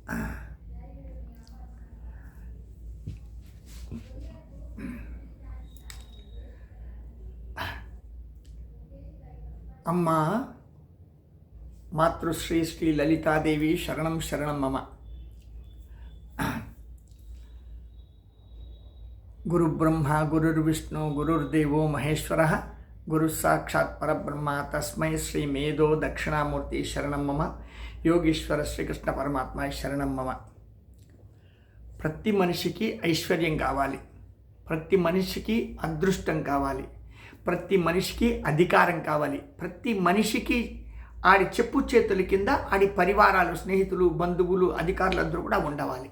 అమ్మ మాతృశ్రీ శ్రీ లలితాదేవి శరణం శరణం మమ. గురుబ్రహ్మ గురుర్విష్ణు గురుర్దేవో మహేశ్వర గురు సాక్షాత్ పరబ్రహ్మ తస్మై శ్రీ మేధో దక్షిణామూర్తి శరణం మమ. యోగీశ్వర శ్రీకృష్ణ పరమాత్మ శరణం మమ. ప్రతి మనిషికి ఐశ్వర్యం కావాలి, ప్రతి మనిషికి అదృష్టం కావాలి, ప్రతి మనిషికి అధికారం కావాలి, ప్రతి మనిషికి ఆడి చెప్పు చేతుల కింద ఆడి పరివారాలు, స్నేహితులు, బంధువులు, అధికారులందరూ కూడా ఉండవాలి.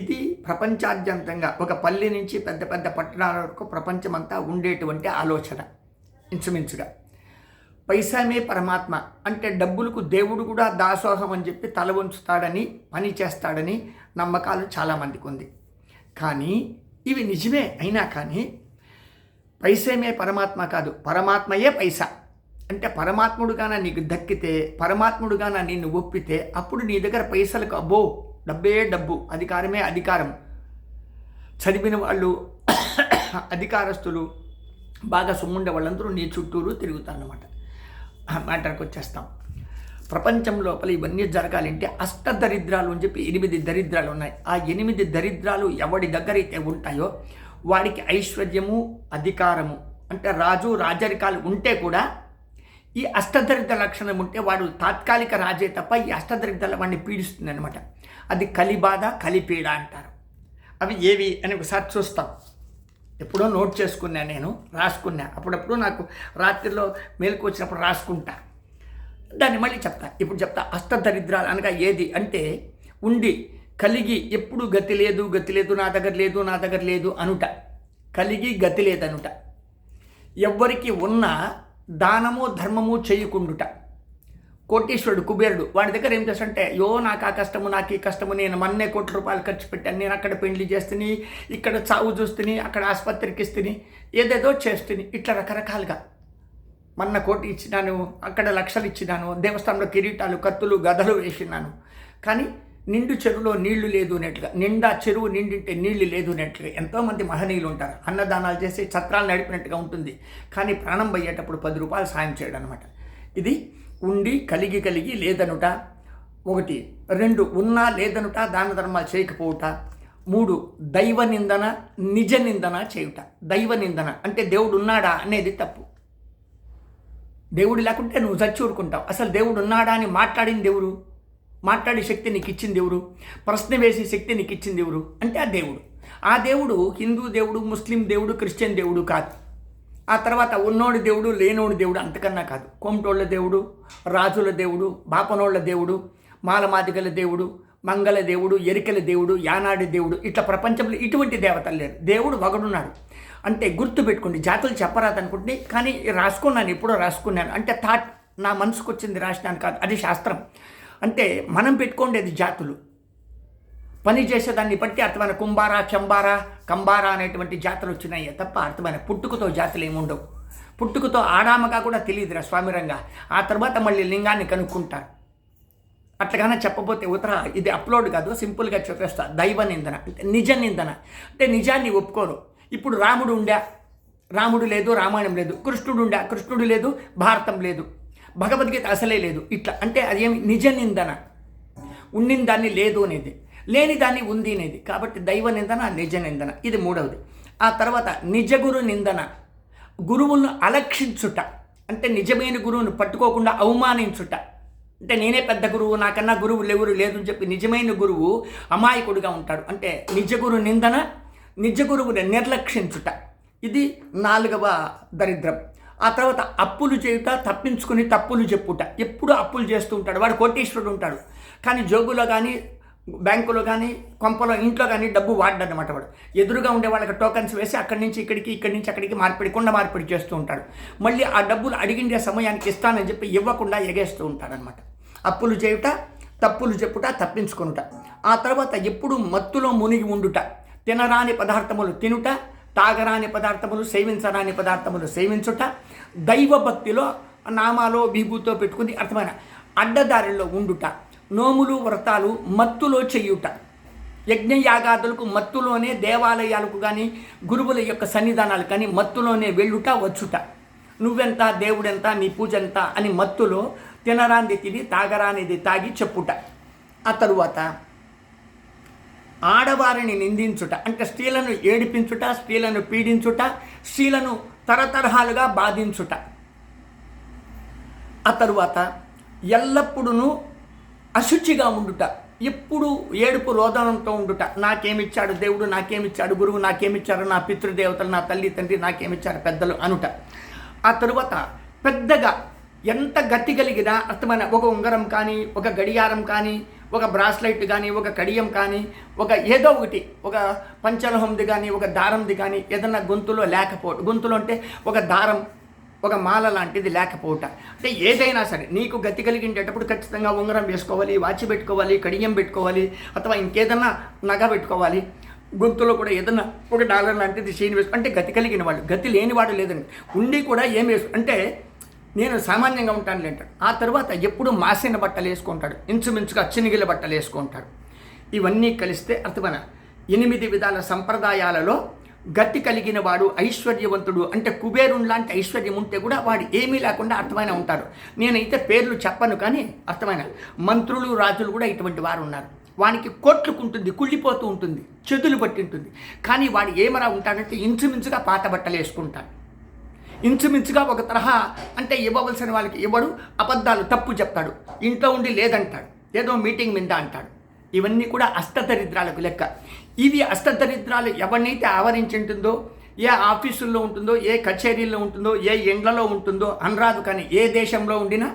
ఇది ప్రపంచాద్యంతంగా ఒక పల్లె నుంచి పెద్ద పెద్ద పట్టణాల వరకు ప్రపంచమంతా ఉండేటువంటి ఆలోచన. ఇంచుమించుగా పైసామే పరమాత్మ అంటే డబ్బులకు దేవుడు కూడా దాసోహం అని చెప్పి తల వంచుతాడని, పని చేస్తాడని నమ్మకాలు చాలామందికి ఉంది. కానీ ఇవి నిజమే అయినా కానీ పైసేమే పరమాత్మ కాదు, పరమాత్మయే పైసా. అంటే పరమాత్ముడుగాన నీకు దక్కితే, పరమాత్ముడుగాన నిన్ను ఒప్పితే అప్పుడు నీ దగ్గర పైసలకు అబ్బో డబ్బే డబ్బు, అధికారమే అధికారం. చదివిన వాళ్ళు, అధికారస్తులు, బాగా సొమ్ముండే వాళ్ళందరూ నీ చుట్టూరు తిరుగుతారన్నమాట. మ్యాటర్కి వచ్చేస్తాం. ప్రపంచం లోపల ఇవన్నీ జరగాలంటే అష్టదరిద్రాలు అని చెప్పి 8 దరిద్రాలు ఉన్నాయి. ఆ 8 దరిద్రాలు ఎవడి దగ్గర అయితే ఉంటాయో వాడికి ఐశ్వర్యము, అధికారము అంటే రాజు రాజరికాలు ఉంటే కూడా ఈ అష్టదరిద్ర లక్షణం ఉంటే వాడు తాత్కాలిక రాజే తప్ప ఈ అష్టదరిద్రాల వాడిని పీడిస్తుంది అనమాట. అది కలిబాధ, కలిపీడ అంటారు. అవి ఏవి అని ఒకసారి చూస్తాం. ఎప్పుడో నోట్ చేసుకున్నా, నేను రాసుకున్నా. అప్పుడప్పుడు నాకు రాత్రిలో మేలుకు వచ్చినప్పుడు రాసుకుంటా. దాన్ని మళ్ళీ చెప్తా. ఇప్పుడు చెప్తా. అష్టదరిద్రాలు అనగా ఏది అంటే ఉండి కలిగి ఎప్పుడు గతి లేదు, గతి లేదు, నా దగ్గర లేదు, నా దగ్గర లేదు అనుట. కలిగి గతి లేదనుట. ఎవ్వరికి ఉన్నా దానము ధర్మము చేయకుండుట. కోటీశ్వరుడు, కుబేరుడు, వాడి దగ్గర ఏం చేస్తాడంటే నాకు ఆ కష్టము, నాకు ఈ కష్టము, నేను మొన్నే కోట్ల రూపాయలు ఖర్చు పెట్టాను, నేను అక్కడ పెళ్లి చేస్తుని, ఇక్కడ చావు చూస్తుని, అక్కడ ఆసుపత్రికి ఇస్తుని, ఏదేదో చేస్తుని, ఇట్లా రకరకాలుగా. మొన్న కోటి ఇచ్చినాను, అక్కడ లక్షలు ఇచ్చినాను, దేవస్థానంలో కిరీటాలు, కత్తులు, గదలు వేసినాను. కానీ నిండు చెరువులో నీళ్లు లేదు అన్నట్లుగా, నిండా చెరువు నిండింటే నీళ్లు లేదు అన్నట్లుగా ఎంతోమంది మహనీయులు ఉంటారు. అన్నదానాలు చేసి ఛత్రాలు నడిపినట్టుగా ఉంటుంది. కానీ ప్రాణం పోయేటప్పుడు 10 రూపాయలు సాయం చేయడం అనమాట. ఇది ఉండి కలిగి లేదనుట 1. 2 ఉన్నా లేదనుట, దాన ధర్మాలు చేయకపోవుట. 3 దైవ నిందన, నిజ నిందన చేయుట. దైవ నిందన అంటే దేవుడు ఉన్నాడా అనేది తప్పు. దేవుడు లేకుంటే నువ్వు చచ్చి ఊరుకుంటావు. అసలు దేవుడు ఉన్నాడా అని మాట్లాడింది ఎవరు? మాట్లాడే శక్తి నీకు ఇచ్చింది ఎవరు? ప్రశ్న వేసే శక్తి నీకు ఇచ్చింది ఎవరు? అంటే ఆ దేవుడు. ఆ దేవుడు హిందూ దేవుడు, ముస్లిం దేవుడు, క్రిస్టియన్ దేవుడు కాదు. ఆ తర్వాత ఉన్నోడి దేవుడు, లేనోడి దేవుడు అంతకన్నా కాదు. కోమటోళ్ళ దేవుడు, రాజుల దేవుడు, బాపనోళ్ళ దేవుడు, మాలమాదిగల దేవుడు, మంగళ దేవుడు, ఎరికల దేవుడు, యానాడి దేవుడు, ఇట్లా ప్రపంచంలో ఇటువంటి దేవతలు లేరు. దేవుడు ఒకడున్నాడు. అంటే గుర్తు పెట్టుకోండి. జాతులు చెప్పరాదనుకుంటే కానీ రాసుకున్నాను, ఎప్పుడో రాసుకున్నాను. అంటే థాట్ నా మనసుకు వచ్చింది రాసినాను కాదు, అది శాస్త్రం. అంటే మనం పెట్టుకోండి జాతులు. పని చేసేదాన్ని బట్టి అర్థమైన కుంభార, చంబార, కంబార అనేటువంటి జాతులు వచ్చినాయి తప్ప అర్థమైన పుట్టుకతో జాతులు ఏముండవు. పుట్టుకతో ఆడామగా కూడా తెలియదురా స్వామిరంగా. ఆ తర్వాత మళ్ళీ లింగాన్ని కనుక్కుంటారు. అట్లాగానే చెప్పబోతే ఉత్తర ఇది అప్లోడ్ కాదు, సింపుల్గా చెప్పేస్తా. దైవ నిందన అంటే నిజ నిందన అంటే నిజాన్ని ఒప్పుకోరు. ఇప్పుడు రాముడు ఉండా, రాముడు లేదు, రామాయణం లేదు. కృష్ణుడు ఉండా, కృష్ణుడు లేదు, భారతం లేదు, భగవద్గీత అసలే లేదు. ఇట్లా అంటే అదేమి నిజ నిందన. ఉండిన దాన్ని లేదు అనేది, లేని దాన్ని ఉంది అనేది. కాబట్టి దైవ నిందన, నిజ నిందన. ఇది 3వది. ఆ తర్వాత నిజ గురు నిందన, గురువులను అలక్షించుట. అంటే నిజమైన గురువును పట్టుకోకుండా అవమానించుట. అంటే నేనే పెద్ద గురువు, నాకన్నా గురువులు ఎవరు లేదు అని చెప్పి నిజమైన గురువు అమాయకుడిగా ఉంటాడు. అంటే నిజ గురు నిందన, నిజ గురువుని నిర్లక్షించుట. ఇది 4వ దరిద్రం. ఆ తర్వాత అప్పులు చేయుట, తప్పించుకుని తప్పులు చెప్పుట. ఎప్పుడు అప్పులు చేస్తూ ఉంటాడు. వాడు కోటీశ్వరుడు ఉంటాడు. కానీ జోబులో కానీ, బ్యాంకులో కానీ, కొంపలో, ఇంట్లో కానీ డబ్బు వాడనమాట. వాడు ఎదురుగా ఉండే వాళ్ళకి టోకన్స్ వేసి అక్కడి నుంచి ఇక్కడికి, ఇక్కడి నుంచి అక్కడికి మార్పిడి, కొండ మార్పిడి చేస్తూ ఉంటాడు. మళ్ళీ ఆ డబ్బులు అడిగిండే సమయానికి ఇస్తానని చెప్పి ఇవ్వకుండా ఎగేస్తూ ఉంటాడనమాట. అప్పులు చేయుట, తప్పులు చెప్పుట, తప్పించుకునుట. ఆ తర్వాత ఎప్పుడు మత్తులో మునిగి ఉండుట. తినరాని పదార్థములు తినుట, తాగరాని పదార్థములు, సేవించరాని పదార్థములు సేవించుట. దైవ భక్తిలో నామాలో విభూతో పెట్టుకుని అర్థమైన అడ్డదారిలో ఉండుట. నోములు వ్రతాలు మత్తులో చెయ్యుట. యజ్ఞయాగాదులకు మత్తులోనే, దేవాలయాలకు కానీ గురువుల యొక్క సన్నిధానాలు కానీ మత్తులోనే వెళ్ళుట వచ్చుట. నువ్వెంత, దేవుడెంత, నీ పూజ ఎంత అని మత్తులో తినరాంది తిని తాగరానిది తాగి చెప్పుట. ఆ తరువాత ఆడవారిని నిందించుట, అంటే స్త్రీలను ఏడిపించుట, స్త్రీలను పీడించుట, స్త్రీలను తరతరహాలుగా బాధించుట. ఆ తరువాత ఎల్లప్పుడూ అశుచిగా ఉండుట, ఎప్పుడు ఏడుపు రోదనంతో ఉండుట. నాకేమిచ్చాడు దేవుడు, నాకేమిచ్చాడు గురువు, నాకేమిచ్చారు నా పితృదేవతలు, నా తల్లి తండ్రి, నాకేమిచ్చారు పెద్దలు అనుట. ఆ తరువాత పెద్దగా ఎంత గతి కలిగినా అర్థమైన ఒక ఉంగరం కానీ, ఒక గడియారం కానీ, ఒక బ్రాస్లైట్ కానీ, ఒక కడియం కానీ, ఒక ఏదో ఒకటి, ఒక పంచలోహంది కానీ, ఒక దారంది కానీ ఏదన్నా గొంతులో లేకపోవటం. గొంతులో అంటే ఒక దారం, ఒక మాల లాంటిది లేకపోవట. అంటే ఏదైనా సరే నీకు గతి కలిగించేటప్పుడు ఖచ్చితంగా ఉంగరం వేసుకోవాలి, వాచి పెట్టుకోవాలి, కడియం పెట్టుకోవాలి, అథవా ఇంకేదన్నా నగ పెట్టుకోవాలి. గొంతులో కూడా ఏదన్నా ఒక డాలర్ లాంటిది చైన్ వేసుకో. అంటే గతి కలిగిన వాళ్ళు, గతి లేనివాడు లేదండి. ఉండి కూడా ఏం వేసుకో అంటే నేను సామాన్యంగా ఉంటాను అంటాడు. ఆ తర్వాత ఎప్పుడు మాసిన బట్టలు వేసుకుంటాడు, ఇంచుమించుగా చినిగిల బట్టలు వేసుకుంటాడు. ఇవన్నీ కలిస్తే అర్థమైన 8 విధాల సంప్రదాయాలలో గతి కలిగిన వాడు ఐశ్వర్యవంతుడు, అంటే కుబేరుని లాంటి ఐశ్వర్యం ఉంటే కూడా వాడు ఏమీ లేకుండా అర్థమైన ఉంటారు. నేనైతే పేర్లు చెప్పను కానీ అర్థమైన మంత్రులు, రాజులు కూడా ఇటువంటి వారు ఉన్నారు. వానికి కోట్లుకుంటుంది, కుళ్ళిపోతూ ఉంటుంది, చెదులు పట్టి ఉంటుంది. కానీ వాడు ఏమరా ఉంటాడంటే ఇంచుమించుగా పాత బట్టలు వేసుకుంటాడు. ఇంచుమించుగా ఒక తరహా అంటే ఇవ్వవలసిన వాళ్ళకి ఇవ్వడు, అబద్ధాలు తప్పు చెప్తాడు, ఇంట్లో ఉండి లేదంటాడు, ఏదో మీటింగ్ మీద అంటాడు. ఇవన్నీ కూడా అష్టదరిద్రాలకు లెక్క. ఇవి అష్టదరిద్రాలు ఎవరినైతే ఆవరించుంటుందో, ఏ ఆఫీసుల్లో ఉంటుందో, ఏ కచేరీల్లో ఉంటుందో, ఏ ఇండ్లలో ఉంటుందో అనరాదు. కానీ ఏ దేశంలో ఉండినా,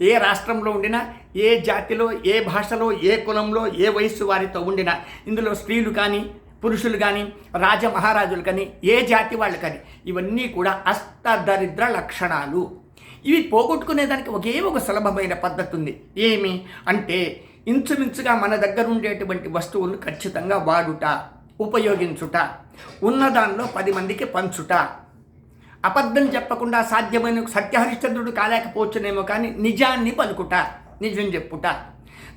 ఏ రాష్ట్రంలో ఉండినా, ఏ జాతిలో, ఏ భాషలో, ఏ కులంలో, ఏ వయస్సు వారితో ఉండినా, ఇందులో స్త్రీలు కానీ, పురుషులు కానీ, మహారాజులు కానీ, ఏ జాతి వాళ్ళు కానీ, ఇవన్నీ కూడా అష్టదరిద్ర లక్షణాలు. ఇవి పోగొట్టుకునేదానికి ఒకే ఒక సులభమైన పద్ధతి ఉంది. ఏమి అంటే ఇంచుమించుగా మన దగ్గర ఉండేటువంటి వస్తువులను ఖచ్చితంగా వాడుట, ఉపయోగించుట, ఉన్నదానిలో 10 మందికి పంచుట, అబద్ధం చెప్పకుండా సాధ్యమైన సత్యహరిశ్చంద్రుడు కాలేకపోవచ్చునేమో కానీ నిజాన్ని పలుకుట, నిజం చెప్పుట.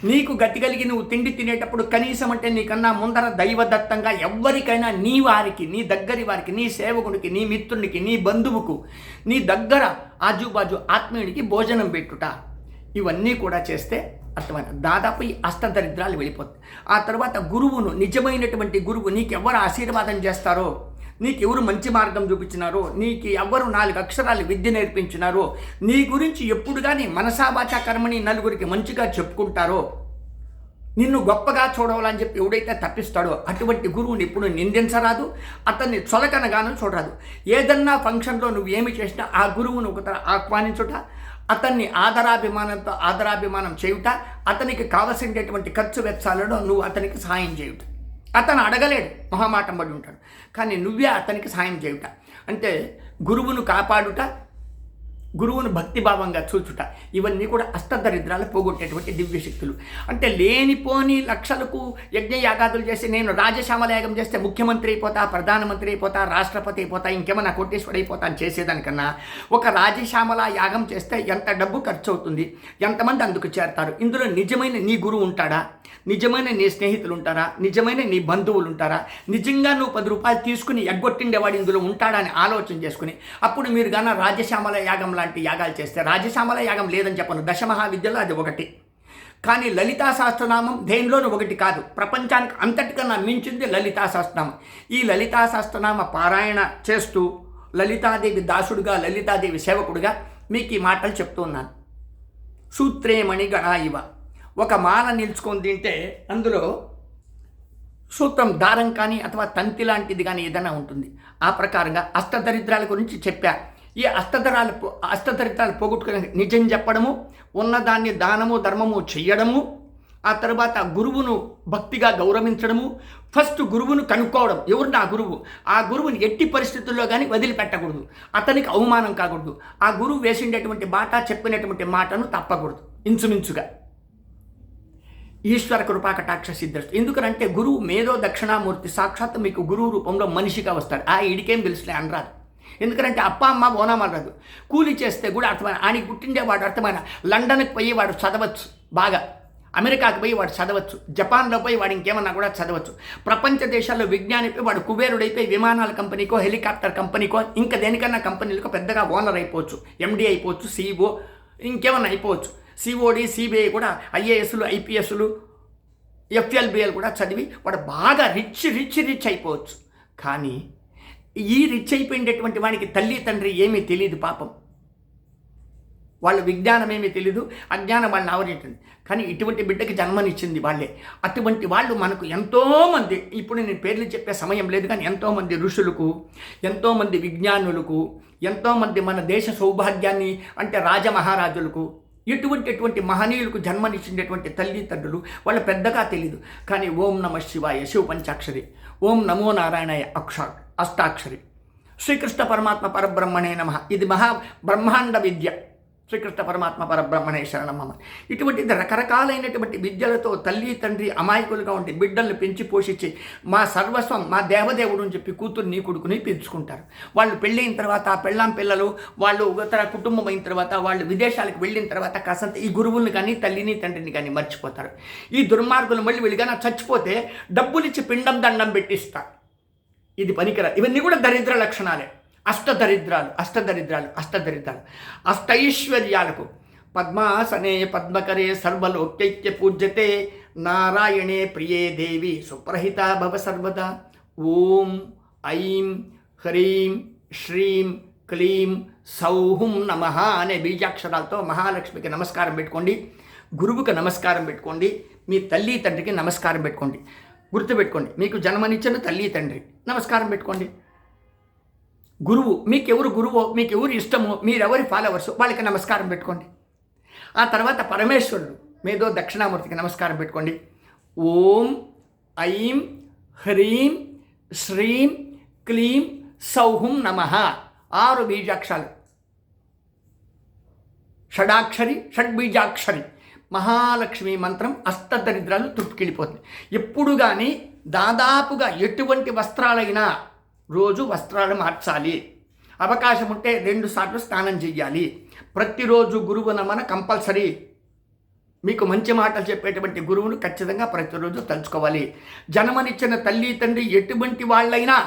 నీకు గతి కలిగి నువ్వు తిండి తినేటప్పుడు కనీసం అంటే నీకన్నా ముందర దైవదత్తంగా ఎవరికైనా, నీ వారికి, నీ దగ్గరి వారికి, నీ సేవకుడికి, నీ మిత్రునికి, నీ బంధువుకు, నీ దగ్గర ఆజుబాజు ఆత్మీయుడికి భోజనం పెట్టుట. ఇవన్నీ కూడా చేస్తే అర్థమైన దాదాపు ఈ అష్టదరిద్రాలు వెళ్ళిపోతాయి. ఆ తర్వాత గురువును, నిజమైనటువంటి గురువు, నీకెవరు ఆశీర్వాదం చేస్తారో, నీకెవరు మంచి మార్గం చూపించినారో, నీకు ఎవరు 4 అక్షరాలు విద్య నేర్పించినారో, నీ గురించి ఎప్పుడు కానీ మనసావాచా కర్మని నలుగురికి మంచిగా చెప్పుకుంటారో, నిన్ను గొప్పగా చూడవాలని చెప్పి ఎవడైతే తప్పిస్తాడో అటువంటి గురువుని ఇప్పుడు నిందించరాదు, అతన్ని చొలకనగాను చూడరాదు. ఏదన్నా ఫంక్షన్లో నువ్వు ఏమి చేసినా ఆ గురువును ఒకతర ఆహ్వానించుట, అతన్ని ఆదరాభిమానం చేయుట, అతనికి కావలసినటువంటి ఖర్చు వెచ్చాలలో నువ్వు అతనికి సహాయం చేయుట. అతను అడగలేడు, మొహమాటం పడి ఉంటాడు, కానీ నువ్వే అతనికి సహాయం చేయుట. అంటే గురువును కాపాడుట, గురువును భక్తిభావంగా చూచుట. ఇవన్నీ కూడా అష్టదరిద్రాలు పోగొట్టేటువంటి దివ్యశక్తులు. అంటే లేనిపోని లక్షలకు యజ్ఞయాగాదులు చేసి నేను రాజశ్యామల యాగం చేస్తే ముఖ్యమంత్రి అయిపోతా, ప్రధానమంత్రి అయిపోతా, రాష్ట్రపతి అయిపోతా, ఇంకేమన్నా కోటేశ్వరుడు అయిపోతా అని చేసేదానికన్నా ఒక రాజశ్యామల యాగం చేస్తే ఎంత డబ్బు ఖర్చు అవుతుంది, ఎంతమంది అందుకు చేరతారు, ఇందులో నిజమైన నీ గురువు ఉంటాడా, నిజమైన నీ స్నేహితులు ఉంటారా, నిజమైన నీ బంధువులు ఉంటారా, నిజంగా నువ్వు 10 రూపాయలు తీసుకుని ఎగ్గొట్టిండేవాడు ఇందులో ఉంటాడా అని ఆలోచన చేసుకుని అప్పుడు మీరు గాన రాజశ్యామల యాగం లాంటి యాగాలు చేస్తే, రాజశ్యామల యాగం లేదని చెప్పను, దశమహావిద్యలో అది ఒకటి. కానీ లలితా సహస్రనామం దేనిలోనూ ఒకటి కాదు, ప్రపంచానికి అంతటికన్నా మించింది లలితా సహస్రనామం. ఈ లలితా సహస్రనామ పారాయణ చేస్తూ లలితాదేవి దాసుడుగా, లలితాదేవి సేవకుడుగా మీకు ఈ మాటలు చెప్తూ ఉన్నాను. సూత్రేమణి గణా ఇవ, ఒక మాల నిల్చుకొని తింటే అందులో సూత్రం, దారం కానీ అథవా తంతి లాంటిది కానీ ఏదైనా ఉంటుంది. ఆ ప్రకారంగా అష్టదరిద్రాల గురించి చెప్పా. ఈ అష్టదరిద్రాలు పోగొట్టుకునే నిజం చెప్పడము, ఉన్నదాన్ని దానము ధర్మము చెయ్యడము, ఆ తర్వాత గురువును భక్తిగా గౌరవించడము, ఫస్ట్ గురువును కనుక్కోవడం, ఎవరు నా గురువు, ఆ గురువుని ఎట్టి పరిస్థితుల్లో కానీ వదిలిపెట్టకూడదు, అతనికి అవమానం కాకూడదు, ఆ గురువు వేసిండేటువంటి మాట, చెప్పినటువంటి మాటను తప్పకూడదు. ఇంచుమించుగా ఈశ్వర కృపా కటాక్ష సిద్ధిస్తు. ఎందుకంటే గురువు మేధో దక్షిణామూర్తి, సాక్షాత్ మీకు గురువు రూపంలో మనిషిగా వస్తాడు. ఇడికేం తెలుసులే అనరాదు. ఎందుకంటే అప్ప అమ్మ ఓనామాలు రాదు. కూలి చేస్తే కూడా అర్థమైన, ఆడికి పుట్టిండేవాడు అర్థమైన లండన్కి పోయేవాడు చదవచ్చు బాగా, అమెరికాకి పోయి వాడు చదవచ్చు, జపాన్లో పోయి వాడు ఇంకేమన్నా కూడా చదవచ్చు. ప్రపంచ దేశాల్లో విజ్ఞానిపై వాడు కుబేరుడైపోయి విమానాల కంపెనీకో, హెలికాప్టర్ కంపెనీకో, ఇంకా దేనికన్నా కంపెనీలకు పెద్దగా ఓనర్ అయిపోవచ్చు, ఎండీ అయిపోవచ్చు, సిఇఓ ఇంకేమన్నా అయిపోవచ్చు. సిఓడి, సిబిఐ కూడా ఐఏఎస్లు, ఐపీఎస్లు, ఎఫ్ఎల్బిఎల్ కూడా చదివి వాడు బాగా రిచ్ అయిపోవచ్చు. కానీ ఈ రిచ్ అయిపోయినటువంటి వాడికి తల్లి తండ్రి ఏమీ తెలియదు పాపం. వాళ్ళ విజ్ఞానం ఏమీ తెలీదు, అజ్ఞానం వాళ్ళని ఆవరించింది. కానీ ఇటువంటి బిడ్డకి జన్మనిచ్చింది వాళ్ళే. అటువంటి వాళ్ళు మనకు ఎంతోమంది, ఇప్పుడు నేను పేర్లు చెప్పే సమయం లేదు, కానీ ఎంతోమంది ఋషులకు, ఎంతోమంది విజ్ఞానులకు, ఎంతోమంది మన దేశ సౌభాగ్యాన్ని అంటే రాజమహారాజులకు, ఎటువంటి మహనీయులకు జన్మనిచ్చినటువంటి తల్లిదండ్రులు వాళ్ళ పెద్దగా తెలీదు. కానీ ఓం నమ శివాయ శివ పంచాక్షరి, ఓం నమో నారాయణాయ అష్టాక్షరి, శ్రీకృష్ణ పరమాత్మ పరబ్రహ్మణే నమః, ఇది బ్రహ్మాండ విద్య. శ్రీకృష్ణ పరమాత్మ పరబ్రహ్మణే శరణమమ్మ. ఇటువంటి రకరకాలైనటువంటి విద్యలతో తల్లి తండ్రి అమాయకులుగా ఉండి బిడ్డల్ని పెంచి పోషించి మా సర్వస్వం, మా దేవదేవుడు అని చెప్పి కూతుర్ని కొడుకుని పెంచుకుంటారు. వాళ్ళు పెళ్ళైన తర్వాత ఆ పెళ్ళాం పిల్లలు వాళ్ళు ఇతర కుటుంబం అయిన తర్వాత వాళ్ళు విదేశాలకు వెళ్ళిన తర్వాత కాసంత ఈ గురువుల్ని కానీ తల్లిని తండ్రిని కానీ మర్చిపోతారు. ఈ దుర్మార్గులు మళ్ళీ వీళ్ళుగా చచ్చిపోతే డబ్బులిచ్చి పిండం దండం పెట్టిస్తారు. ఇది పనికిరా. ఇవన్నీ కూడా దరిద్ర లక్షణాలే. అష్టదరిద్రాలు అష్టైశ్వర్యాలకు పద్మాసనే పద్మకరే సర్వలోక్యైక్య పూజ్యతే నారాయణే ప్రియే దేవి సుప్రహిత భవ సర్వదా. ఓం ఐం హ్రీం శ్రీం క్లీం సౌహుం నమః అనే బీజాక్షరాలతో మహాలక్ష్మికి నమస్కారం పెట్టుకోండి, గురువుకి నమస్కారం పెట్టుకోండి, మీ తల్లి తండ్రికి నమస్కారం పెట్టుకోండి. గుర్తుపెట్టుకోండి, మీకు జన్మనిచ్చిన తల్లి తండ్రి నమస్కారం పెట్టుకోండి. గురువు, మీకెవరు గురువో, మీకెవరు ఇష్టమో, మీరెవరి ఫాలోవర్స్ వాళ్ళకి నమస్కారం పెట్టుకోండి. ఆ తర్వాత పరమేశ్వరుడు మేధో దక్షిణామూర్తికి నమస్కారం పెట్టుకోండి. ఓం ఐం హ్రీం శ్రీం క్లీం సౌహుం నమః 6 బీజాక్షరాలు, షడాక్షరి షడ్బీజాక్షరి మహాలక్ష్మి మంత్రం. అష్టదరిద్రాలు తృప్తికెళ్ళిపోతుంది. ఎప్పుడు కానీ దాదాపుగా ఎటువంటి వస్త్రాలైనా రోజు వస్త్రాలు మార్చాలి. అవకాశం ఉంటే 2 సార్లు స్నానం చెయ్యాలి. ప్రతిరోజు గురువు నమన కంపల్సరీ. మీకు మంచి మాటలు చెప్పేటువంటి గురువును ఖచ్చితంగా ప్రతిరోజు తలుచుకోవాలి. జన్మనిచ్చిన తల్లి తండ్రి ఎటువంటి వాళ్ళైనా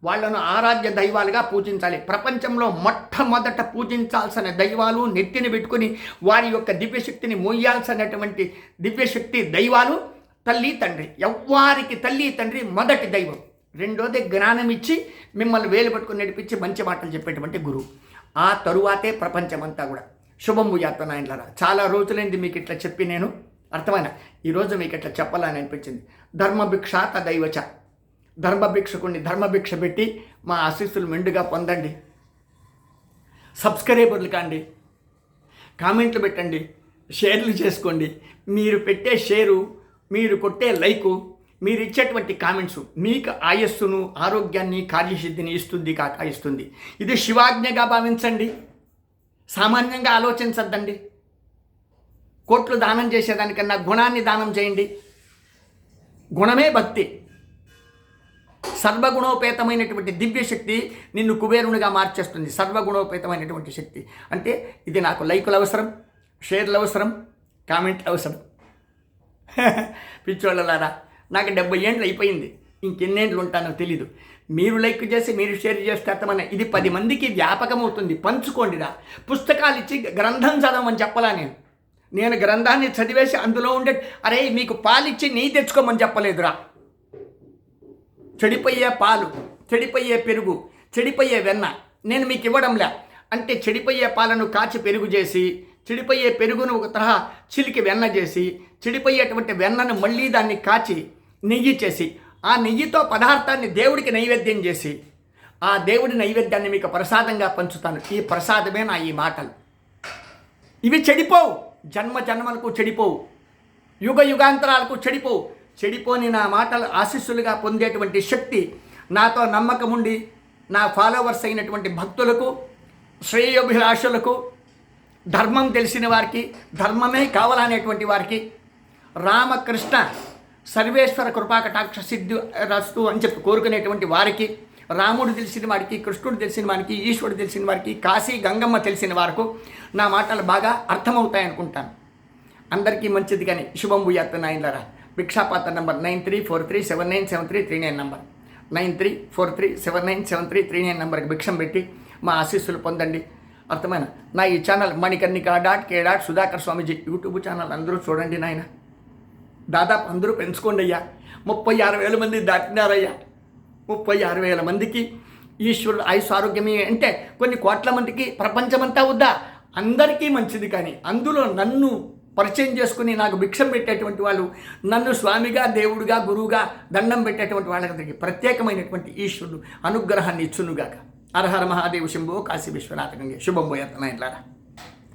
వాళ్లను ఆరాధ్య దైవాలుగా పూజించాలి. ప్రపంచంలో మొట్టమొదట పూజించాల్సిన దైవాలు, నెత్తిని పెట్టుకుని వారి యొక్క దివ్యశక్తిని మోయాల్సినటువంటి దివ్యశక్తి దైవాలు తల్లి తండ్రి. ఎవ్వారికి తల్లి తండ్రి మొదటి దైవం. రెండోది జ్ఞానం ఇచ్చి మిమ్మల్ని వేలు పట్టుకుని నడిపించి మంచి మాటలు చెప్పేటువంటి గురువు. ఆ తరువాతే ప్రపంచమంతా కూడా. శుభం భూయాత్మ నాయనలారా. చాలా రోజులైంది మీకు ఇట్లా చెప్పి నేను అర్థమైనా ఈరోజు మీకు ఇట్లా చెప్పాలని అనిపించింది. ధర్మభిక్ష తదైవచ. ధర్మభిక్షకుడిని ధర్మభిక్ష పెట్టి మా ఆశీస్సులు మెండుగా పొందండి. సబ్స్క్రైబర్లు కాండి, కామెంట్లు పెట్టండి, షేర్లు చేసుకోండి. మీరు పెట్టే షేరు, మీరు కొట్టే లైకు, మీరు ఇచ్చేటువంటి కామెంట్స్ మీకు ఆయస్సును, ఆరోగ్యాన్ని, కార్యసిద్ధిని ఇస్తుంది. ఇది శివాజ్ఞగా భావించండి. సామాన్యంగా ఆలోచించద్దండి. కోట్లు దానం చేసేదానికన్నా గుణాన్ని దానం చేయండి. గుణమే భక్తి. సర్వగుణోపేతమైనటువంటి దివ్యశక్తి నిన్ను కుబేరునిగా మార్చేస్తుంది. సర్వగుణోపేతమైనటువంటి శక్తి అంటే ఇది. నాకు లైకులు అవసరం, షేర్లు అవసరం, కామెంట్లు అవసరం. పిచ్చోళ్ళలారా, నాకు 70 ఏళ్ళు అయిపోయింది. ఇంకెన్నేళ్ళు ఉంటానో తెలీదు. మీరు లైక్ చేసి మీరు షేర్ చేస్తే అర్థమని ఇది 10 మందికి వ్యాపకం అవుతుంది. పంచుకోండిరా. పుస్తకాలు ఇచ్చి గ్రంథం చదవమని చెప్పలా నేను గ్రంథాన్ని చదివేసి అందులో ఉండే అరే మీకు పాలిచ్చి నెయ్యి తెచ్చుకోమని చెప్పలేదురా. చెడిపోయే పాలు, చెడిపోయే పెరుగు, చెడిపోయే వెన్న నేను మీకు ఇవ్వడంలే. అంటే చెడిపోయే పాలను కాచి పెరుగు చేసి, చెడిపోయే పెరుగును ఒక తరహా చిలికి వెన్న చేసి, చెడిపోయేటువంటి వెన్నను మళ్ళీ దాన్ని కాచి నెయ్యి చేసి, ఆ నెయ్యితో పదార్థాన్ని దేవుడికి నైవేద్యం చేసి, ఆ దేవుడి నైవేద్యాన్ని మీకు ప్రసాదంగా పంచుతాను. ఈ ప్రసాదమే నా ఈ మాటలు. ఇవి చెడిపోవు, జన్మలకు చెడిపోవు, యుగ యుగాంతరాలకు చెడిపోవు. చెడిపోని నా మాటలు ఆశీస్సులుగా పొందేటువంటి శక్తి నాతో నమ్మకం ఉండి నా ఫాలోవర్స్ అయినటువంటి భక్తులకు, శ్రేయోభిలాషులకు, ధర్మం తెలిసిన వారికి, ధర్మమే కావాలనేటువంటి వారికి రామకృష్ణ సర్వేశ్వర కృపాకటాక్ష సిద్ధి రస్తు అని చెప్పి కోరుకునేటువంటి వారికి, రాముడు తెలిసిన వారికి, కృష్ణుడు తెలిసిన వారికి, ఈశ్వరుడు తెలిసిన వారికి, కాశీ గంగమ్మ తెలిసిన వారికి నా మాటలు బాగా అర్థమవుతాయనుకుంటాను. అందరికీ మంచిది కానీ శుభం భూయాత్ నాయనలారా. భిక్షాపాత్ర నంబర్ 9343797339 నంబర్ 9343797339 నంబర్కి భిక్షం పెట్టి మా ఆశీస్సులు పొందండి. అర్థమైన నా ఈ ఛానల్ మణికర్ణిక.k. సుధాకర్ స్వామీజీ యూట్యూబ్ ఛానల్ అందరూ చూడండి నాయన. దాదాపు అందరూ పెంచుకోండి అయ్యా. 36,000 మంది దాటినారయ్యా. 36,000 మందికి ఈశ్వరుడు ఆయుష్ ఆరోగ్యమే అంటే కొన్ని కోట్ల మందికి ప్రపంచమంతా వద్దా అందరికీ మంచిది. కానీ అందులో నన్ను పరిచయం చేసుకుని నాకు భిక్షం పెట్టేటువంటి వాళ్ళు, నన్ను స్వామిగా దేవుడిగా గురువుగా దండం పెట్టేటువంటి వాళ్ళకి ప్రత్యేకమైనటువంటి ఈశ్వరుడు అనుగ్రహాన్ని ఇచ్చునుగాక. హర హర మహాదేవ్ శంభో కాశీ విశ్వనాథ గంగే. శుభం భూయాత్ నాయనలారా.